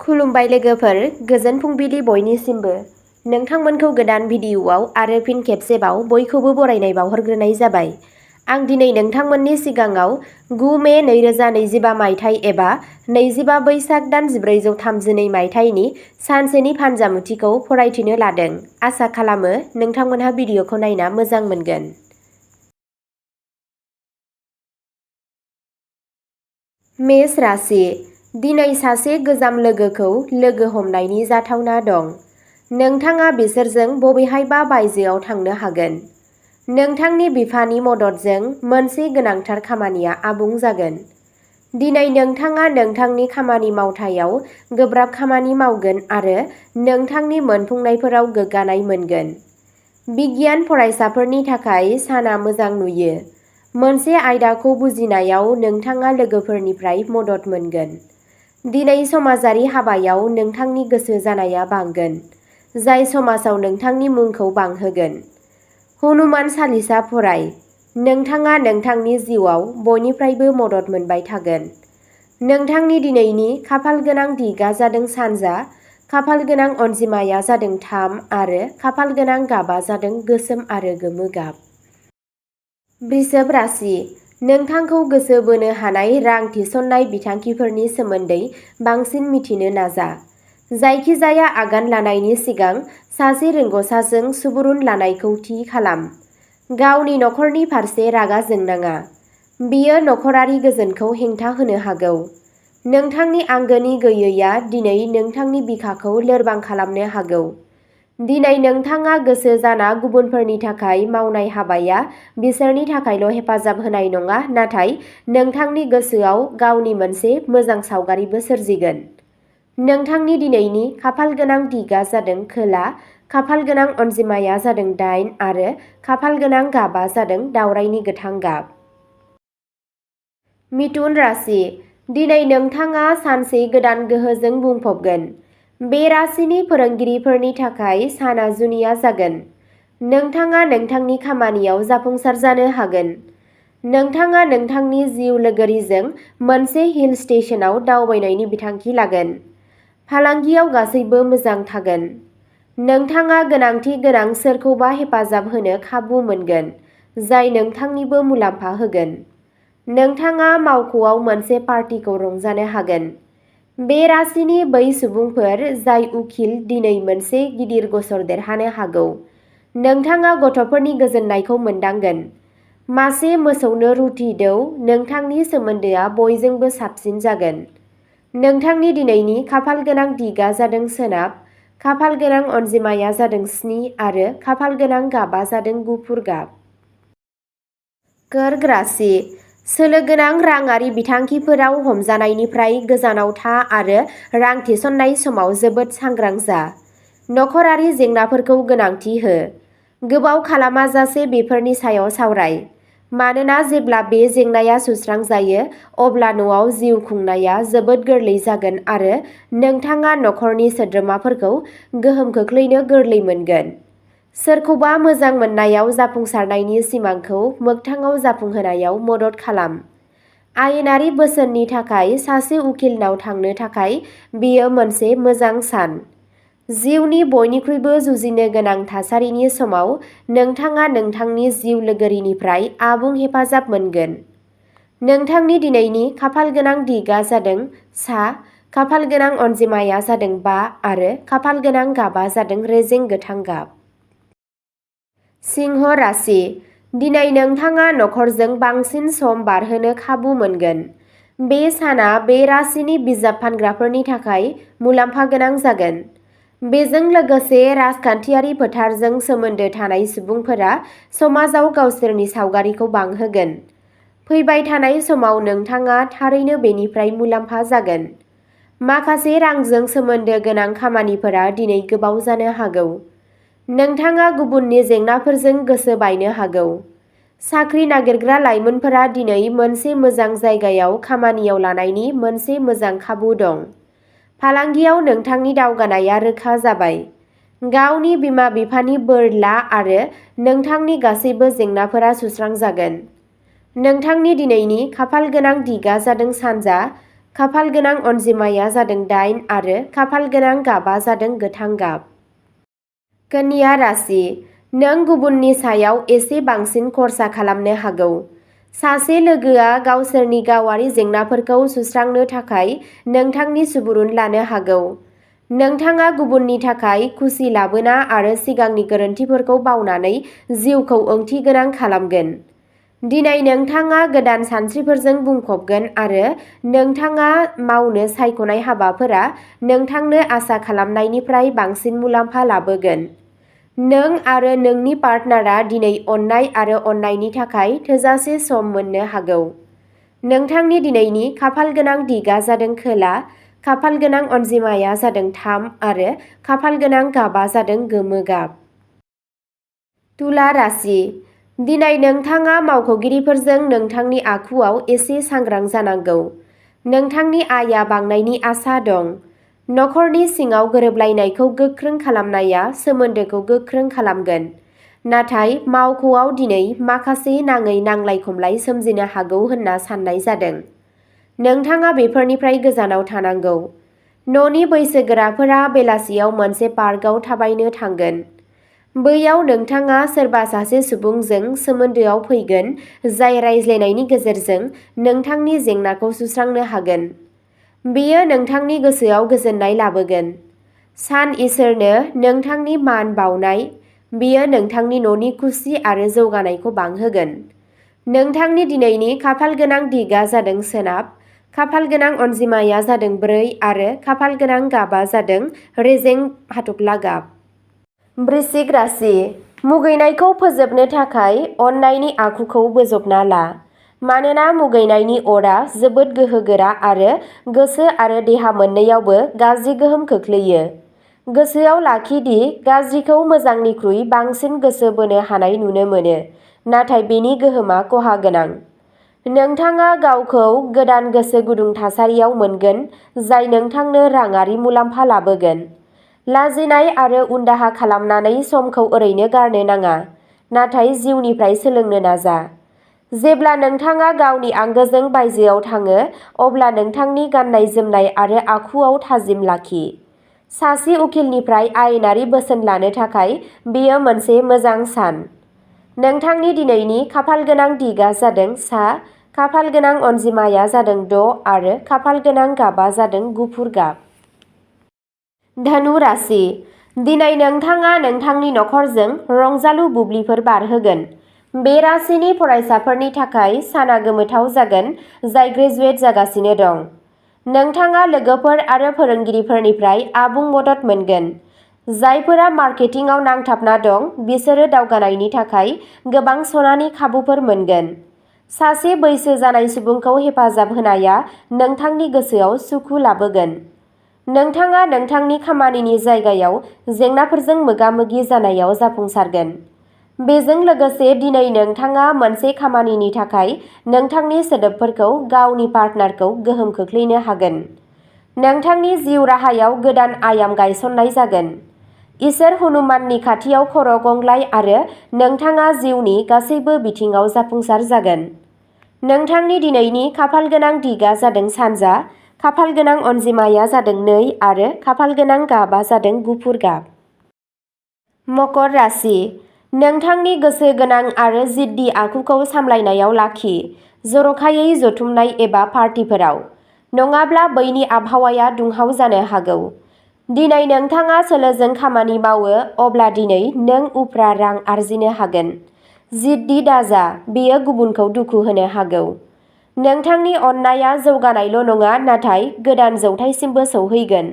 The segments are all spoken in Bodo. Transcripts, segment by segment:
खुलुमबाय लोगोफोर, गोजोन फुंबिलि बयनिसिमबो। नोंथांमोनखौ गोदान भिडिअ'आव आरो फिन खेबसेबाव बयखौबो बरायनाय बावहरग्रोनाय जाबाय। आं दिनै नोंथांमोननि सिगाङाव 9 मे 2025 मायथाइ एबा 25 बैसाग दान 1432 मायथाइनि सानसेनि फानजामुथिखौ फरायथिनो लादों। आसा खालामो नोंथांमोनहा भिडिअ'खौ नायना मोजां मोनगोन। मेष राशि। दिनै सासे गोजाम लोगोखौ लोगो हमनायनि जाथावना दं। नोंथाङा बिसोरजों बबेहायबा बायजोआव थांनो हागोन। नोंथांनि बिफानि मददजों मोनसे गोनांथार खामानिया आबुं जागोन। दिनै नोंथाङा नोंथांनि खामानि मावथायाव गोब्राब खामानि मावगोन आरो नोंथांनि मोनफुंनायफोराव गोग्गानाय मोनगोन। बिगियान फरायसाफोरनि थाखाय साना मोजां नुयो। मोनसे आयदाखौ बुजिनायाव नोंथाङा लोगोफोरनिफ्राय मदद मोनगोन। दिनै समाजारि हाबायाव नोंथांनि गोसो जानाया बांगोन, जाय समाजाव नोंथांनि मुंखौ बांहोगोन। हनुमान चालिसा फराय। नोंथाङा नोंथांनि जिउआव बयनिफ्रायबो मदद मोनबाय थागोन। नोंथांनि दिनैनि खाफालगोनां दिगआ जादों सानजा, खाफालगोनां अनजिमाया जादों 3 आरो खाफालगोनां गाबआ जादों गोसोम आरो गोमो गाब। वृषभ राशि। नोंथांखौ गोसो बोनो हानाय रां थिसननाय बिथांखिफोरनि सोमोन्दै बांसिन मिथिनो नाजा। जायखिजाया आगान लानायनि सिगां सासे रोंग'साजों सुबुरुन लानायखौ थि खालाम। गावनि नखरनि फारसे रागा जोंनाङा। बियो नखरारि गोजोनखौ हेंथा होनो हागौ। नोंथांनि आंगोनि गैयैआ दिनै नोंथांनि बिखाखौ लोरबां खालामनो हागौ। दिनै नोंथाङा गोसो जाना गुबुनफोरनि थाखाय मावनाय हाबाया बिसोरनि थाखायल' हेफाजाब होनाय नङा, नाथाय नोंथांनि गोसोआव गावनि मोनसे मोजां सावगारिबो सोरजिगोन। नोंथांनि दिनैनि खाफालगोनां दिगआ जादों खोला, खाफालगोनां अनजिमाया जादों 8 आरो खाफालगोनां गाबआ जादों दावरायनि गोथां गाब। मिथुन राशि। दिनै नोंथाङा सानसे गोदान गोहोजों बुंफबगोन। बे राशिनि फोरोंगिरिफोरनि थाखाय साना जुनिया जागोन। नोंथाङा नोंथांनि खामानियाव जाफुंसार जानो हागोन। नोंथाङा नोंथांनि जिउ लोगोरिजों मोनसे हिल स्टेशनआव दावबायनायनि बिथांखि लागोन। फालांगियाव गासैबो मोजां थागोन। नोंथाङा गोनांथि गोनां सोरखौबा हेफाजाब होनो खाबु मोनगोन, जाय नोंथांनिबो मुलाम्फा होगोन। नोंथाङा मावख'आव मोनसे पार्टिखौ रंजानो हागोन। बे राशिनि बै सुबुंफोर जाय उखिल दिनै मोनसे गिदिर गसर देरहानो हागौ। नोंथाङा गथ'फोरनि गोजोननायखौ मोनदांगोन। मासे मोसौनो रुटि दौ। नोंथांनि सोमोन्दोआ बयजोंबो साबसिन जागोन। नोंथांनि दिनैनि खाफालगोनां दिगआ जादों सोनाब, खाफालगोनां अनजिमाया जादों 7 आरो खाफालगोनां गाबआ जादों गुफुर गाब। कर्क राशि। सोलो गोनां राङारि बिथांखिफोराव हमजानायनिफ्राय गोजानाव था आरो रां थिसननाय समाव जोबोद सांग्रां जा। नखरारि जेंनाफोरखौ गोनांथि हो। गोबाव खालामाजासे बेफोरनि सायाव सावराय। मानोना जेब्ला बे जेंनाया सुस्रांजायो, अब्ला न'आव जिउ खुंनाया जोबोद गोरलै जागोन आरो नोंथाङा नखरनि सोद्रोमाफोरखौ गोहोम खोख्लैनो गोरलै मोनगोन। सोरखौबा मोजां मोननायाव जाफुंसारनायनि सिमांखौ मोगथाङाव जाफुंहोनायाव मदद खालाम। आयेनारि बोसोननि थाखाय सासे उखिलनाव थांनो थाखाय बेयो मोनसे मोजां सान। जिउनि बयनिख्रुइबो जुजिनो गोनां थासारिनि समाव नोंथाङा नोंथांनि जिउ लोगोरिनिफ्राय आबुं हेफाजाब मोनगोन। नोंथांनि दिनैनि खाफालगोनां दिगआ जादों सा, खाफालगोनां अनजिमाया जादों 5 आरो खाफालगोनां गाबआ जादों रेजें गोथां गाब। सिंह राशि। दिनै नोंथाङा नखरजों बांसिन सम बारहोनो खाबु मोनगोन। बे साना बे राशिनि बिजाब फानग्राफोरनि थाखाय मुलाम्फा गोनां जागोन। बेजों लोगोसे राजखान्थियारि फोथारजों सोमोन्दो थानाय सुबुंफोरा समाजाव गावसोरनि सावगारिखौ बांहोगोन। फैबाय थानाय समाव नोंथाङा थारैनो बेनिफ्राय मुलाम्फा जागोन। माखासे रांजों सोमोन्दो गोनां खामानिफोरा दिनै गोबाव जानो हागौ। नोंथाङा गुबुननि जेंनाफोरजों गोसो बायनो हागौ। साख्रि नागिरग्रा लाइमोनफोरा दिनै मोनसे मोजां जायगायाव खामानियाव लानायनि मोनसे मोजां खाबु दं। फालांगियाव नोंथांनि दावगानाया रोखा जाबाय। गावनि बिमा-बिफानि बोर ला आरो नोंथांनि गासैबो जेंनाफोरा सुस्रांजागोन। नोंथांनि दिनैनि खाफालगोनां दिगआ जादों सानजा, खाफाल गोनां अनजिमाया जादों 8 आरो खाफाल गोनां गाबा जादों गोथां गाब। कन्या राशि, नों गुबुननि सायाव एसे बांसिन खर्सा खालामनो हागौ। सासे लोगोआ गावसोरनि गावारि जेंनाफोरखौ सुस्रांनो थाखाय नोंथांनि सुबुरुन लानो हागौ। नोंथाङा गुबुननि थाखाय खुसि लाबोना आरो सिगांनि गोरोन्थिफोरखौ बावनानै जिउखौ ओंथिगोनां खालामगोन। दिनै नोंथाङा गोदान सानस्रिफोरजों बुंफबगोन आरो नोंथाङा मावनो सायख'नाय हाबाफोरा नोंथांनो आसा खालामनायनिफ्राय बांसिन मुलाम्फा लाबोगोन। नों आरो नोंनि पार्टनारआ दिनै अननाय आरो अननायनि थाखाय थोजासे सम मोननो हागौ। नोंथांनि दिनैनि खाफाल गोनां दिगआ जादों खोला, खाफाल गोनां अनजिमाया जादों 3 आरो खाफाल गोनां गाबा जादों गोमो गाब। तुला राशि, दिनै नोंथाङा मावख'गिरिफोरजों नोंथांनि आखुआव एसे सांग्रां जानांगौ। नोंथांनि आयआ बांनायनि आसा दं। नखरनि सिङाव गोरोबलायनायखौ गोख्रों खालामनाया सोमोन्दोखौ गोख्रों खालामगोन। नाथाय मावख'आव दिनै माखासे नाङै नांलाय-खमलाय सोमजिनो हागौ होनना साननाय जादों। नोंथाङा बेफोरनिफ्राय गोजानाव थानांगौ। न'नि बैसोगोराफोरा बेलासियाव मोनसे पार्कआव थाबायनो थांगोन। बैयाव नोंथाङा सोरबा सासे सुबुंजों सोमोन्दोआव फैगोन जाय रायज्लायनायनि गेजेरजों नोंथांनि जेंनाखौ सुस्रांनो हागोन। बेयो नोंथांनि गोसोआव गोजोननाय लाबोगोन। सान इसोरनो नोंथांनि मान बावनाय, बेयो नोंथांनि न'नि खुसि आरो जौगानायखौ बांहोगोन। नोंथांनि दिनैनि खाफाल गोनां दिगआ जादों सोनाब, खाफाल गोनां अनजिमाया जादों 4 आरो खाफाल गोनां गाबा जादों रेजें हाथफ्ला गाब। वृश्चिक राशि, मुगैनायखौ फोजोबनो थाखाय अननायनि आखुखौ बोजबना ला। मानोना मुगैनायनि अरआ जोबोद गोहोगोरा आरो गोसो आरो देहा मोन्नैयावबो गाज्रि गोहोम खोख्लैयो। गोसोआव लाखि दि गाज्रिखौ मोजांनिख्रुइ बांसिन गोसो बोनो हानाय नुनो मोनो, नाथाय बेनि गोहोमा खहा गोनां। नोंथाङा गावखौ गोदान गोसो गुदुं थासारियाव मोनगोन जाय नोंथांनो राङारि मुलाम्फा लाबोगोन। लाजिनाय आरो उनदाहा खालामनानै समखौ ओरैनो गारनो नाङा, नाथाय जिउनिफ्राय सोलोंनो नाजा। जेब्ला नोंथाङा गावनि आंगोजों बायजोआव थाङो अब्ला नोंथांनि गाननाय-जोमनाय आरो आखुआव थाजिम लाखि। सासे उखिलनिफ्राय आयेनारि बोसोन लानो थाखाय बेयो मोनसे मोजां सान। नोंथांनि दिनैनि खाफाल गोनां दिगआ जादों सा, खाफाल गोनां अनजिमाया जादों 6 आरो खाफाल गोनां गाबा जादों गुफुर गाब। धनु राशि, दिनै नोंथाङा नोंथांनि नखरजों रंजालु बुब्लिफोर बारहोगोन। बे राशिनि फरायसाफोरनि थाखाय साना गोमोथाव जागोन जाय ग्रेजुवेट जागासिनो दं। नोंथाङा लोगोफोर आरो फोरोंगिरिफोरनिफ्राय आबुं मदद मोनगोन। जायफोरा मार्केटिंआव नांथाबना दं बिसोरो दावगानायनि थाखाय गोबां सनानि खाबुफोर मोनगोन। सासे बैसो जानाय सुबुंखौ हेफाजाब होनाया नोंथांनि गोसोआव सुखु लाबोगोन। नोंथाङा नोंथांनि खामानिनि जायगायाव जेंनाफोरजों मोगा-मोगि जानायाव जाफुंसारगोन। बेजों लोगोसे दिनै नोंथाङा मोनसे खामानिनि थाखाय नोंथांनि सोदोबफोरखौ गावनि पार्टनारखौ गोहोम खोख्लैनो हागोन। नोंथांनि जिउ राहायाव गोदान आयाम गायसननाय जागोन। इसोर हनुमाननि खाथियाव खर' गंग्लाय आरो नोंथाङा जिउनि गासैबो बिथिङाव जाफुंसार जागोन। नोंथांनि दिनैनि खाफाल गोनां दिगआ जादों सानजा, खाफाल गोनां अनजिमाया जादों 2 आरो खाफाल गोनां गाबा जादों गुफुर गाब। मकर राशि, नोंथांनि गोसो गोनां आरो जिद्दि आखुखौ सामलायनायाव लाखि, जर'खायै जथुमनाय एबा पार्टिफोराव। नङाब्ला बैनि आबहावाया दुंहाव जानो हागौ। दिनै नोंथाङा सोलोजों खामानि मावो अब्ला दिनै नों उफ्रा रां आर्जिनो हागोन। जिद्दि दाजा, बेयो गुबुनखौ दुखु होनो हागौ। नोंथांनि अननायआ जौगानायल' नङा नाथाय गोदान जौथायसिमबो सौहैगोन।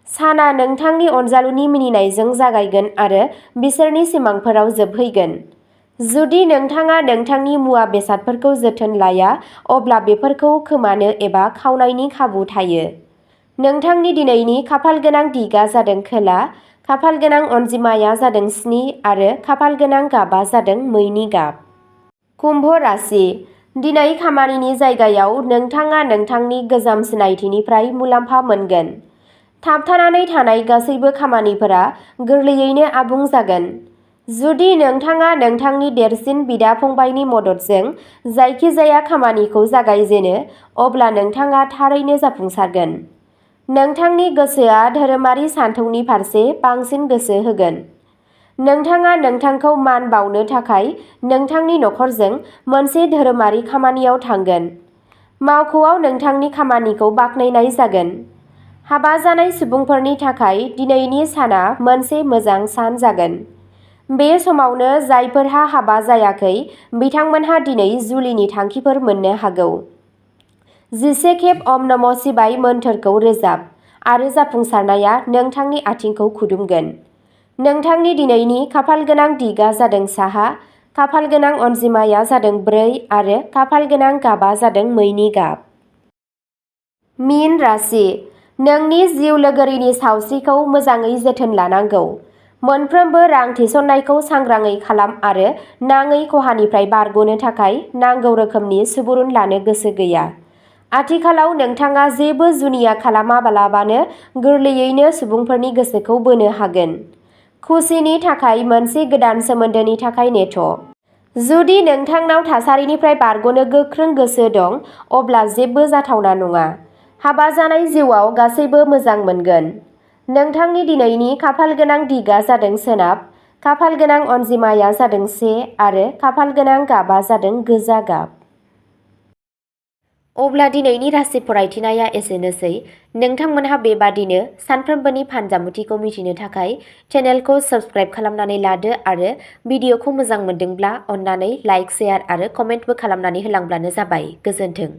साना नोंथांनि अनजालुनि मिनिनायजों जागायगोन आरो बिसोरनि सिमांफोराव जोबहैगोन। जुदि नोंथाङा नोंथांनि मुवा-बेसादफोरखौ जोथोन लाया अब्ला बेफोरखौ खोमानो एबा खावनायनि खाबु थायो। नोंथांनि दिनैनि खाफाल गोनां दिगआ जादों खोला, खाफाल गोनां अनजिमाया जादों 7 आरो खाफाल गोनां गाबा जादों मैनि गाब। कुम्भ राशि, दिनै खामानिनि जायगायाव नोंथाङा नोंथांनि गोजाम सिनायथिनिफ्राय मुलाम्फा मोनगोन। थाबथानानै थानाय गासैबो खामानिफोरा गोरलैयैनो आबुं जागोन। जुदि नोंथाङा नोंथांनि देरसिन बिदा-फंबायनि मददजों जायखिजाया खामानिखौ जागायजेनो, अब्ला नोंथाङा थारैनो जाफुंसारगोन। नोंथांनि गोसोआ धोरोमारि सानथौनि फारसे बांसिन गोसो होगोन। नोंथाङा नोंथांखौ मान बावनो थाखाय नोंथांनि नखरजों मोनसे धोरोमारि खामानियाव थांगोन। मावख'आव नोंथांनि खामानिखौ बाख्नायनाय जागोन। हाबा जानाय सुबुंफोरनि थाखाय दिनैनि साना मोनसे मोजां सान जागोन। बे समावनो जायफोरहा हाबा जायाखै बिथांमोनहा दिनै जुलिनि थांखिफोर मोननो हागौ। 10 खेब ओम नमः शिवाय मोन्थोरखौ रोजाब आरो जाफुंसारनाया नोंथांनि आथिंखौ खुदुमगोन। नोंथांनि दिनैनि खाफालगोनां दिगआ जादों साहा, खाफालगोनां अनजिमाया जादों 4 आरो खाफालगोनां गाबआ जादों मैनि गाब। मीन राशि, नोंनि जिउ लोगोरिनि सावस्रिखौ मोजाङै जोथोन लानांगौ। मोनफ्रोमबो रां थिसननायखौ सांग्राङै खालाम आरो नाङै खहानिफ्राय बारग'नो थाखाय नांगौ रोखोमनि सुबुरुन लानो गोसो गैया। आथिखालाव नोंथाङा जेबो जुनिया खालामालाबानो गोरलैयैनो सुबुंफोरनि गोसोखौ बोनो हागोन। खुसिनि थाखाय मोनसे गोदान सोमोन्दोनि थाखाय नेथ'। जुदि नोंथांनाव थासारिनिफ्राय बारग'नो गोख्रों गोसो दं, अब्ला जेबो जाथावना नङा। हाबा जानाय जिउआव गासैबो मोजां मोनगोन। नोंथांनि दिनैनि खाफालगोनां दिगआ जादों सोनाब, खाफालगोनां अनजिमाया जादों 1 आरो खाफालगोनां गाबआ जादों गोजा गाब। अब्ला दिनैनि राशि फरायथिनाया एसेनोसै। नोंथांमोनहा बेबादिनो सानफ्रोमबोनि फानजामुथिखौ मिथिनो थाखाय चेनेलखौ साबस्क्राइब खालामनानै लादो आरो भिडिअखौ मोजां मोनदोंब्ला अन्नानै लाइक, शेयार आरो कमेन्टबो खालामनानै होलांब्लानो जाबाय। गोजोन्थों।